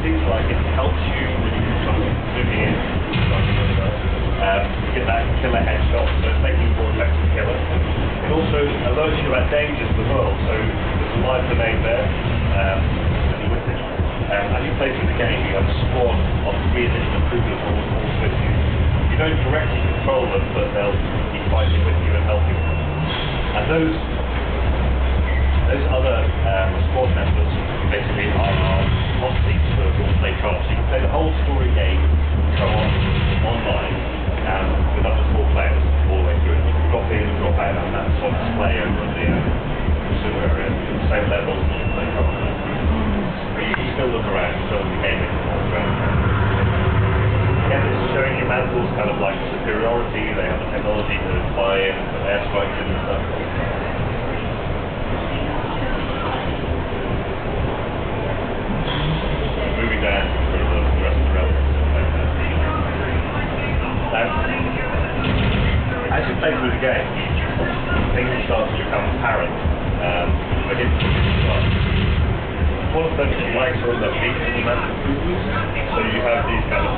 things like it helps you when you sort of zooming in, get that killer headshot, so it's making you more effective killer. It also alerts you about dangers in the world, so there's a live grenade there, and with it. As you play through the game, you have a squad of 3 additional Cougars all with you. You don't directly control them, but they'll be fighting with you and helping you. And those other squad members basically are hostage for role-play co-op. So you can play the whole story game co-op online with up to 4 players all the way through. You can drop in and drop out on that sort of display over the consumer area. Same levels as you play co-op. But you can still look around, still in the game around. Again, this is showing you Mantl's kind of like superiority. They have the technology to fly in and put airstrikes in and stuff. Moving down through the rest of the relatives. Now, as you play through the game, things start to become apparent. One of them is like sort of the beat in the Mantle Cougars. So you have these kind of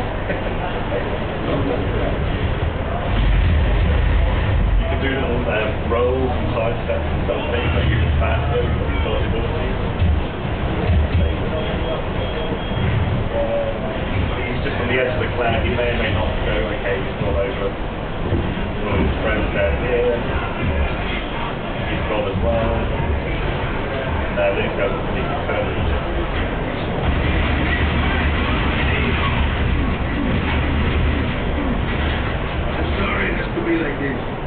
you can do little rolls and side steps and stuff, make you faster, you've got these dodgeability. He's just on the edge of the cloud, he may or may not go, okay, he's all over. All his friends down here. He's gone as well. Now these guys are pretty conservative. I'm sorry, it has to be like this.